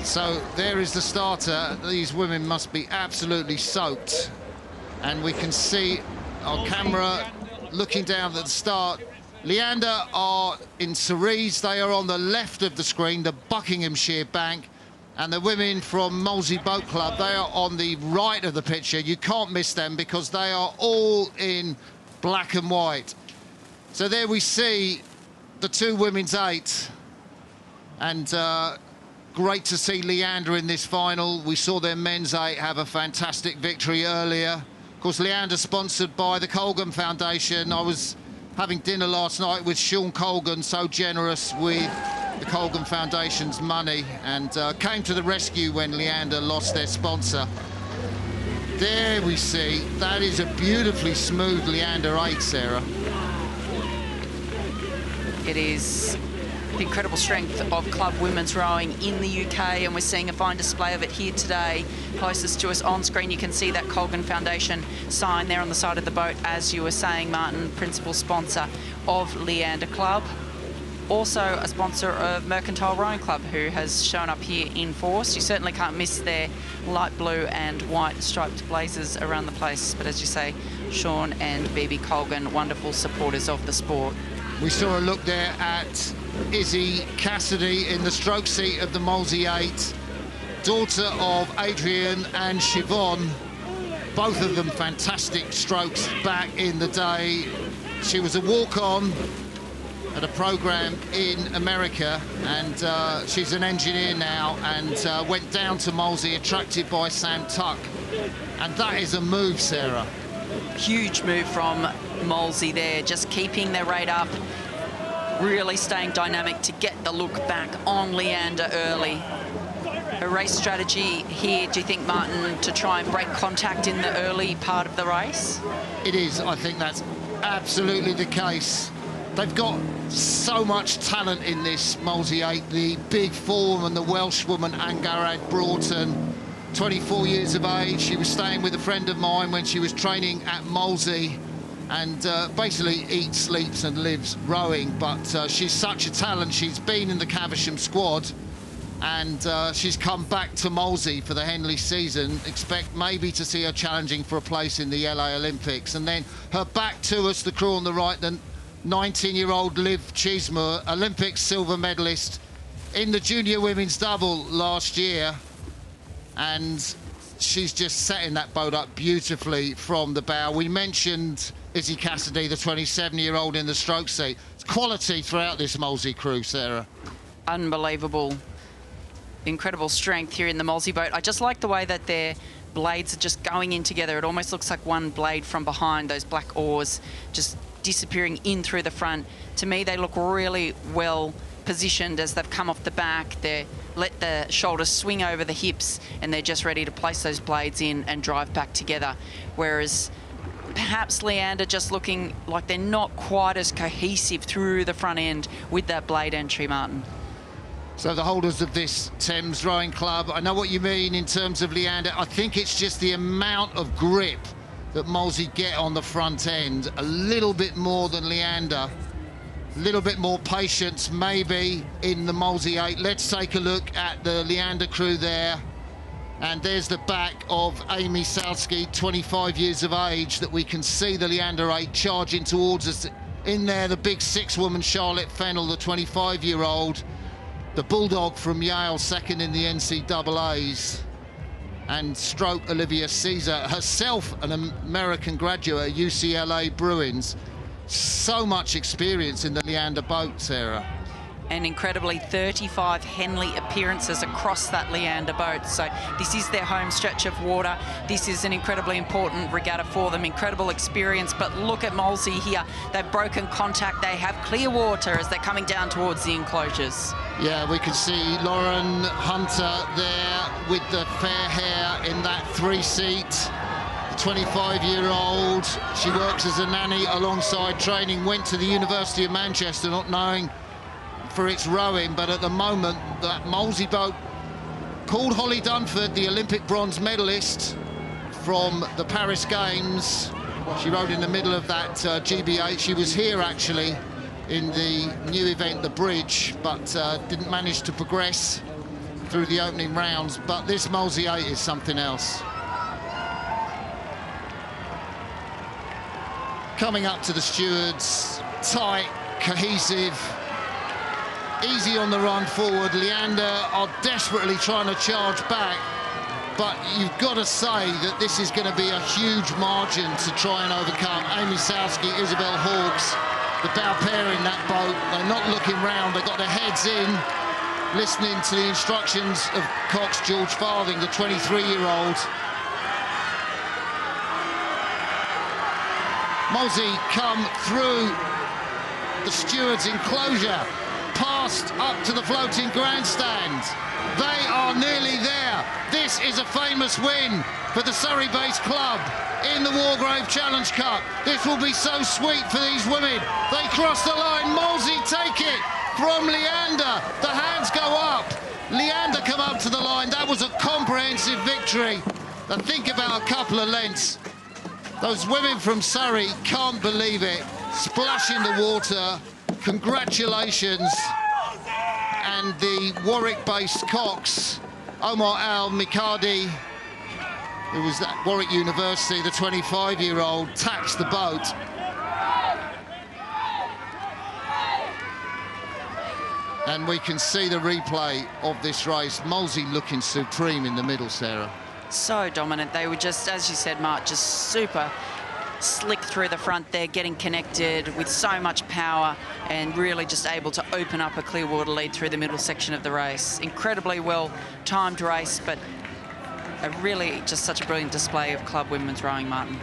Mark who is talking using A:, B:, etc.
A: So there is the starter. These women must be absolutely soaked. And we can see our camera looking down at the start. Leander are in cerise. They are on the left of the screen, the Buckinghamshire bank. And the women from Molesey Boat Club, they are on the right of the picture. You can't miss them because they are all in black and white. So there we see the two women's eight. And great to see Leander in this final. We saw their men's eight have a fantastic victory earlier. Of course, Leander sponsored by the Colgan Foundation. I was having dinner last night with Sean Colgan, so generous with the Colgan Foundation's money, and came to the rescue when Leander lost their sponsor. There we see, that is a beautifully smooth Leander 8, Sarah.
B: It is the incredible strength of club women's rowing in the UK, and we're seeing a fine display of it here today. Closest to us on screen, you can see that Colgan Foundation sign there on the side of the boat, as you were saying, Martin, principal sponsor of Leander Club. Also a sponsor of Mercantile Rowing Club, who has shown up here in force. You certainly can't miss their light blue and white striped blazers around the place. But as you say, Sean and BB Colgan, wonderful supporters of the sport.
A: We saw a look there at Izzy Cassidy in the stroke seat of the Molesey 8, daughter of Adrian and Siobhan. Both of them fantastic strokes back in the day. She was a walk-on at a program in America, and she's an engineer now, and went down to Molesey attracted by Sam Tuck. And that is a move, Sarah.
B: Huge move from Molesey there, just keeping their rate up, really staying dynamic to get the look back on Leander early. Her race strategy here, do you think, Martin, to try and break contact in the early part of the race? It is. I think that's absolutely the case. They've got so much talent in this Molesey 8. The big foreman, the Welsh woman, Angarad Broughton, 24 years of age. She was staying with a friend of mine when she was training at Molesey, and basically eats, sleeps and lives rowing. But she's such a talent. She's been in the Caversham squad, and she's come back to Molesey for the Henley season. Expect maybe to see her challenging for a place in the LA Olympics. And then her back to us, the crew on the right, the 19-year-old Liv Cheesemore, Olympic silver medalist in the junior women's double last year. And she's just setting that boat up beautifully from the bow. We mentioned Izzy Cassidy, the 27-year-old in the stroke seat. It's quality throughout this Molesey crew, Sarah. Unbelievable. Incredible strength here in the Molesey boat. I just like the way that their blades are just going in together. It almost looks like one blade from behind, those black oars just disappearing in through the front. To me, they look really well positioned as they've come off the back. They let the shoulders swing over the hips, and they're just ready to place those blades in and drive back together. Whereas perhaps Leander just looking like they're not quite as cohesive through the front end with that blade entry, Martin.
A: So the holders of this Thames Rowing Club, I know what you mean in terms of Leander. I think it's just the amount of grip that Molesey get on the front end, a little bit more than Leander, a little bit more patience maybe in the Molesey 8. Let's take a look at the Leander crew there. And there's the back of Amy Salsky, 25 years of age, that we can see the Leander 8 charging towards us. In there, the big six-woman Charlotte Fennell, the 25-year-old, the Bulldog from Yale, second in the NCAAs. And stroke Olivia Caesar, herself an American graduate at UCLA Bruins. So much experience in the Leander boat, Sarah.
B: And incredibly 35 Henley appearances across that Leander boat. So this is their home stretch of water. This is an incredibly important regatta for them. Incredible experience, but look at Molesey here. They've broken contact. They have clear water as they're coming down towards the enclosures.
A: Yeah, we can see Lauren Hunter there with the fair hair in that three-seat. The 25-year-old, she works as a nanny alongside training, went to the University of Manchester not knowing for its rowing, but at the moment that Molesey boat called Holly Dunford, the Olympic bronze medalist from the Paris Games. She rowed in the middle of that GB8. She was here actually in the new event, the bridge, but didn't manage to progress through the opening rounds, but this Molesey 8 is something else. Coming up to the stewards, tight, cohesive, easy on the run forward. Leander are desperately trying to charge back, but you've got to say that this is going to be a huge margin to try and overcome. Amy Sowski, Isabel Hawkes, the bow pair in that boat, they're not looking round, they've got their heads in, listening to the instructions of Cox George Farthing, the 23-year-old. Molesey come through the stewards' enclosure, past up to the floating grandstand. They are nearly there. This is a famous win for the Surrey-based club in the Wargrave Challenge Cup. This will be so sweet for these women. They cross the line. Molesey take it from Leander. The hands go up. Leander come up to the line. That was a comprehensive victory. Now think about a couple of lengths. Those women from Surrey can't believe it. Splash in the water. Congratulations. And the Warwick-based Cox, Omar Al-Mikadi, who was at Warwick University, the 25-year-old, taps the boat. And we can see the replay of this race. Molesey looking supreme in the middle, Sarah.
B: So dominant. They were just, as you said, Mark, just super slick through the front there, getting connected with so much power and really just able to open up a clear water lead through the middle section of the race. Incredibly well timed race, but a really just such a brilliant display of club women's rowing, Martin.